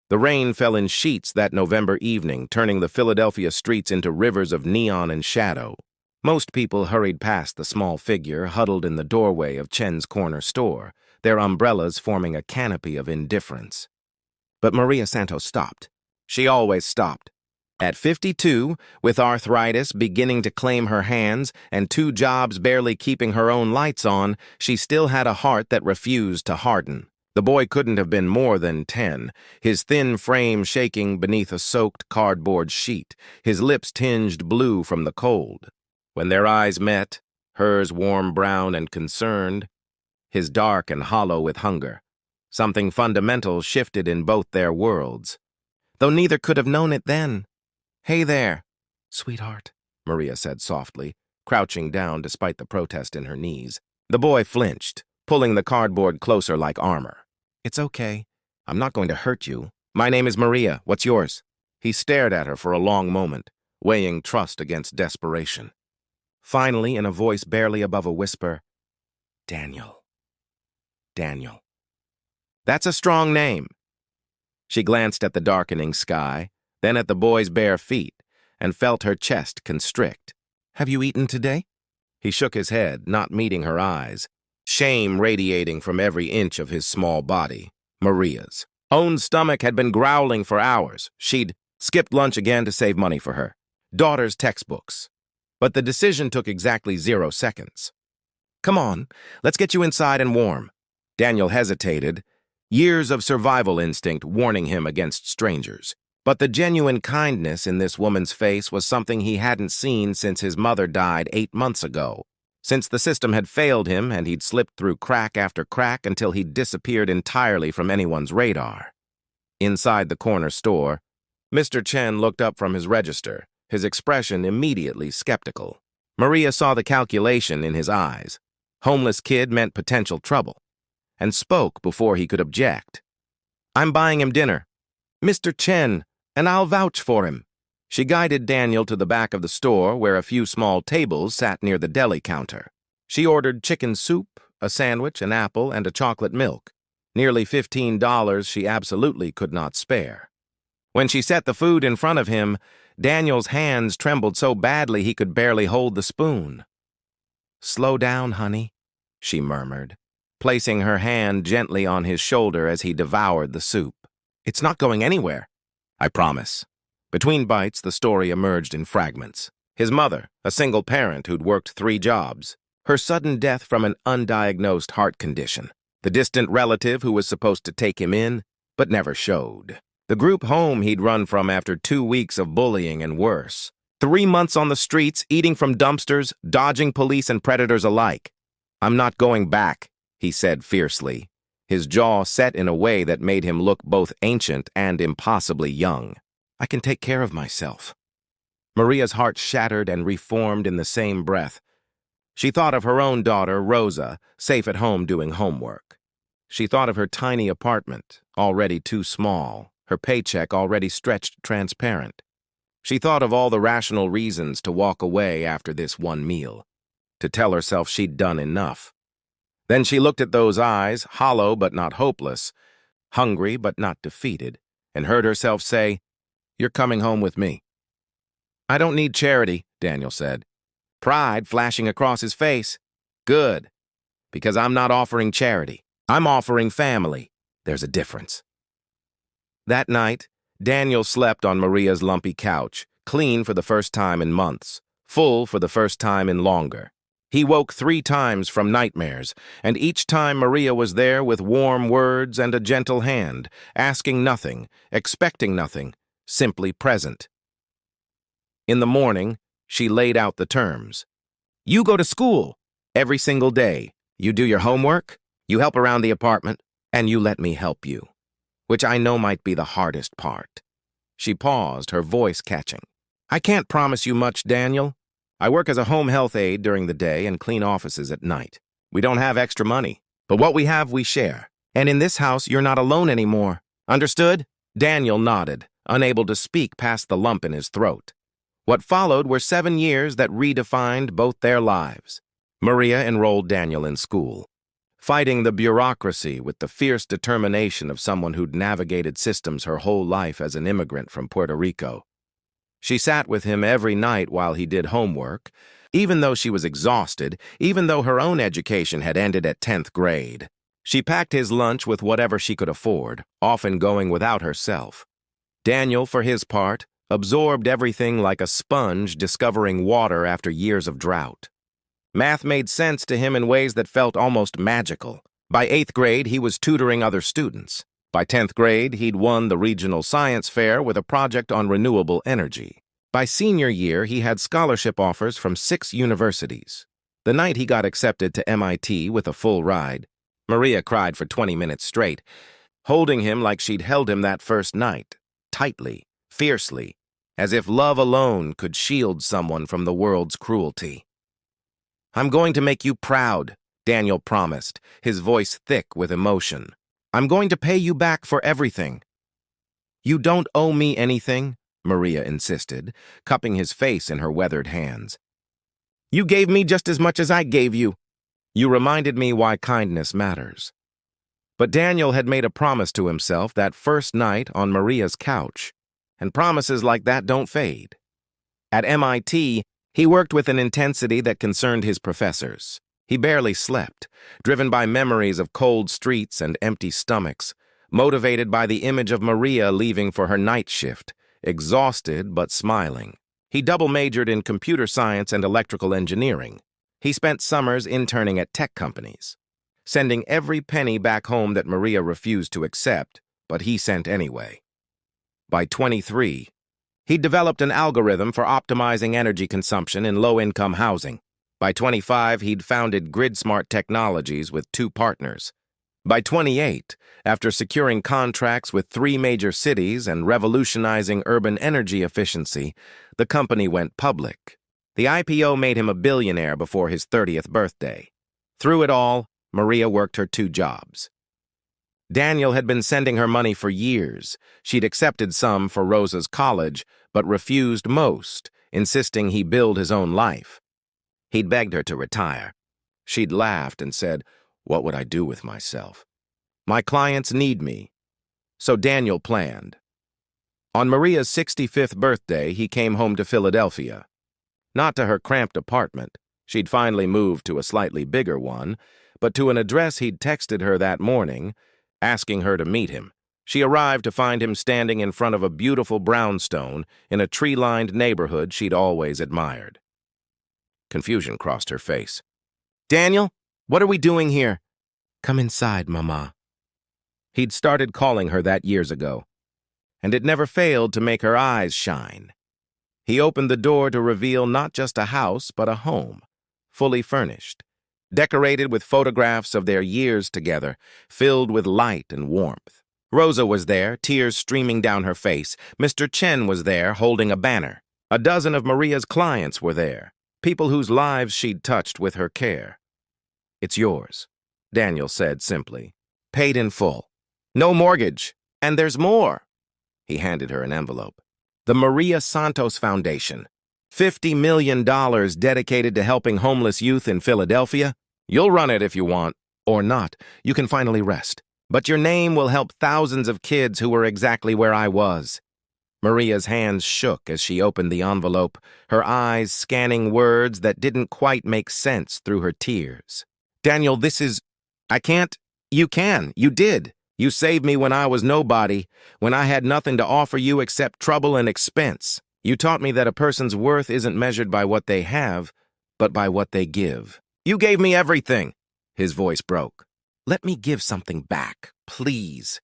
The rain fell in sheets that November evening, turning the Philadelphia streets into rivers of neon and shadow. Most people hurried past the small figure huddled in the doorway of Chen's corner store, their umbrellas forming a canopy of indifference. But Maria Santos stopped. She always stopped. At 52, with arthritis beginning to claim her hands and 2 jobs barely keeping her own lights on, she still had a heart that refused to harden. The boy couldn't have been more than 10, his thin frame shaking beneath a soaked cardboard sheet, his lips tinged blue from the cold. When their eyes met, hers warm brown and concerned, his dark and hollow with hunger, something fundamental shifted in both their worlds. Though neither could have known it then. "Hey there, sweetheart," Maria said softly, crouching down despite the protest in her knees. The boy flinched, pulling the cardboard closer like armor. "It's okay. I'm not going to hurt you. My name is Maria. What's yours?" He stared at her for a long moment, weighing trust against desperation. Finally, in a voice barely above a whisper, "Daniel. Daniel. That's a strong name." She glanced at the darkening sky, then at the boy's bare feet, and felt her chest constrict. "Have you eaten today?" He shook his head, not meeting her eyes, shame radiating from every inch of his small body. Maria's own stomach had been growling for hours. She'd skipped lunch again to save money for her daughter's textbooks. But the decision took exactly 0 seconds. "Come on, let's get you inside and warm." Daniel hesitated, years of survival instinct warning him against strangers. But the genuine kindness in this woman's face was something he hadn't seen since his mother died 8 months ago. Since the system had failed him and he'd slipped through crack after crack until he'd disappeared entirely from anyone's radar. Inside the corner store, Mr. Chen looked up from his register, his expression immediately skeptical. Maria saw the calculation in his eyes. Homeless kid meant potential trouble, and spoke before he could object. "I'm buying him dinner. Mr. Chen, and I'll vouch for him." She guided Daniel to the back of the store where a few small tables sat near the deli counter. She ordered chicken soup, a sandwich, an apple, and a chocolate milk. Nearly $15 she absolutely could not spare. When she set the food in front of him, Daniel's hands trembled so badly he could barely hold the spoon. "Slow down, honey," she murmured, placing her hand gently on his shoulder as he devoured the soup. "It's not going anywhere." "I promise." Between bites, the story emerged in fragments. His mother, a single parent who'd worked 3 jobs. Her sudden death from an undiagnosed heart condition. The distant relative who was supposed to take him in, but never showed. The group home he'd run from after 2 weeks of bullying and worse. 3 months on the streets, eating from dumpsters, dodging police and predators alike. "I'm not going back," he said fiercely, his jaw set in a way that made him look both ancient and impossibly young. "I can take care of myself." Maria's heart shattered and reformed in the same breath. She thought of her own daughter, Rosa, safe at home doing homework. She thought of her tiny apartment, already too small, her paycheck already stretched transparent. She thought of all the rational reasons to walk away after this one meal, to tell herself she'd done enough. Then she looked at those eyes, hollow but not hopeless, hungry but not defeated, and heard herself say, "You're coming home with me." "I don't need charity," Daniel said, pride flashing across his face. "Good, because I'm not offering charity. I'm offering family. There's a difference." That night, Daniel slept on Maria's lumpy couch, clean for the first time in months, full for the first time in longer. He woke 3 times from nightmares, and each time Maria was there with warm words and a gentle hand, asking nothing, expecting nothing, simply present. In the morning, she laid out the terms. "You go to school every single day. You do your homework, you help around the apartment, and you let me help you." Which I know might be the hardest part. She paused, her voice catching. "I can't promise you much, Daniel. I work as a home health aide during the day and clean offices at night. We don't have extra money, but what we have we share. And in this house, you're not alone anymore. Understood?" Daniel nodded, unable to speak past the lump in his throat. What followed were 7 years that redefined both their lives. Maria enrolled Daniel in school. fighting the bureaucracy with the fierce determination of someone who'd navigated systems her whole life as an immigrant from Puerto Rico. She sat with him every night while he did homework, even though she was exhausted, even though her own education had ended at 10th grade. She packed his lunch with whatever she could afford, often going without herself. Daniel, for his part, absorbed everything like a sponge discovering water after years of drought. Math made sense to him in ways that felt almost magical. By 8th grade, he was tutoring other students. By 10th grade, he'd won the regional science fair with a project on renewable energy. By senior year, he had scholarship offers from 6 universities. The night he got accepted to MIT with a full ride, Maria cried for 20 minutes straight, holding him like she'd held him that first night, tightly, fiercely, as if love alone could shield someone from the world's cruelty. "I'm going to make you proud," Daniel promised, his voice thick with emotion. "I'm going to pay you back for everything." "You don't owe me anything," Maria insisted, cupping his face in her weathered hands. "You gave me just as much as I gave you. You reminded me why kindness matters." But Daniel had made a promise to himself that first night on Maria's couch, and promises like that don't fade. At MIT, he worked with an intensity that concerned his professors. He barely slept, driven by memories of cold streets and empty stomachs, motivated by the image of Maria leaving for her night shift, exhausted but smiling. He double-majored in computer science and electrical engineering. He spent summers interning at tech companies, sending every penny back home that Maria refused to accept, but he sent anyway. By 23, he developed an algorithm for optimizing energy consumption in low-income housing. By 25, he'd founded GridSmart Technologies with 2 partners. By 28, after securing contracts with 3 major cities and revolutionizing urban energy efficiency, the company went public. The IPO made him a billionaire before his 30th birthday. Through it all, Maria worked her 2 jobs. Daniel had been sending her money for years. She'd accepted some for Rosa's college, but refused most, insisting he build his own life. He'd begged her to retire. She'd laughed and said, "What would I do with myself? My clients need me." So Daniel planned. On Maria's 65th birthday, he came home to Philadelphia. Not to her cramped apartment. She'd finally moved to a slightly bigger one, but to an address he'd texted her that morning, asking her to meet him. She arrived to find him standing in front of a beautiful brownstone in a tree-lined neighborhood she'd always admired. Confusion crossed her face. "Daniel, what are we doing here?" "Come inside, Mama." He'd started calling her that years ago, and it never failed to make her eyes shine. He opened the door to reveal not just a house, but a home, fully furnished, decorated with photographs of their years together, filled with light and warmth. Rosa was there, tears streaming down her face. Mr. Chen was there, holding a banner. A dozen of Maria's clients were there, people whose lives she'd touched with her care. "It's yours," Daniel said simply. "Paid in full. No mortgage. And there's more." He handed her an envelope. "The Maria Santos Foundation. $50 million dedicated to helping homeless youth in Philadelphia. You'll run it if you want, or not. You can finally rest. But your name will help thousands of kids who were exactly where I was." Maria's hands shook as she opened the envelope, her eyes scanning words that didn't quite make sense through her tears. "Daniel, this is... I can't... You can. You did. You saved me when I was nobody, when I had nothing to offer you except trouble and expense. You taught me that a person's worth isn't measured by what they have, but by what they give. You gave me everything." His voice broke. "Let me give something back, please."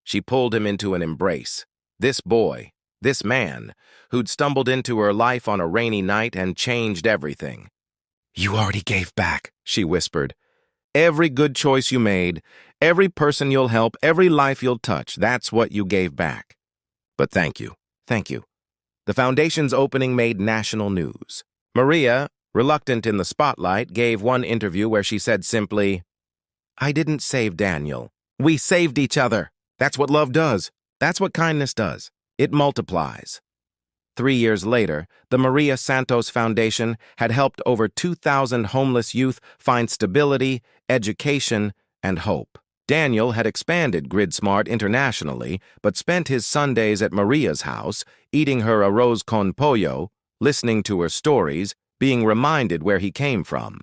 She pulled him into an embrace. This boy, this man, who'd stumbled into her life on a rainy night and changed everything. "You already gave back," she whispered. "Every good choice you made, every person you'll help, every life you'll touch, that's what you gave back. But thank you, thank you." The foundation's opening made national news. Maria, reluctant in the spotlight, gave one interview where she said simply, "I didn't save Daniel. We saved each other. That's what love does. That's what kindness does. It multiplies." 3 years later, the Maria Santos Foundation had helped over 2,000 homeless youth find stability, education, and hope. Daniel had expanded GridSmart internationally, but spent his Sundays at Maria's house, eating her arroz con pollo, listening to her stories, being reminded where he came from.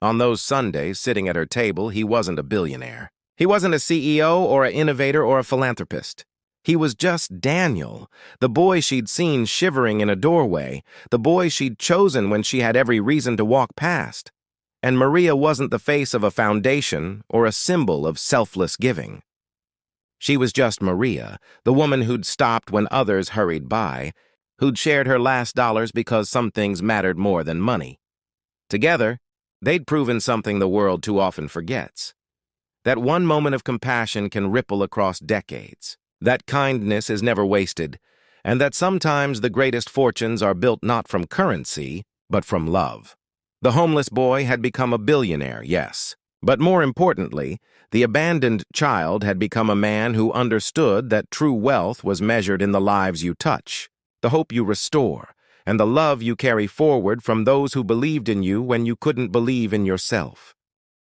On those Sundays, sitting at her table, he wasn't a billionaire. He wasn't a CEO or an innovator or a philanthropist. He was just Daniel, the boy she'd seen shivering in a doorway, the boy she'd chosen when she had every reason to walk past. And Maria wasn't the face of a foundation or a symbol of selfless giving. She was just Maria, the woman who'd stopped when others hurried by, who'd shared her last dollars because some things mattered more than money. Together, they'd proven something the world too often forgets. That one moment of compassion can ripple across decades. That kindness is never wasted, and that sometimes the greatest fortunes are built not from currency, but from love. The homeless boy had become a billionaire, yes, but more importantly, the abandoned child had become a man who understood that true wealth was measured in the lives you touch, the hope you restore, and the love you carry forward from those who believed in you when you couldn't believe in yourself.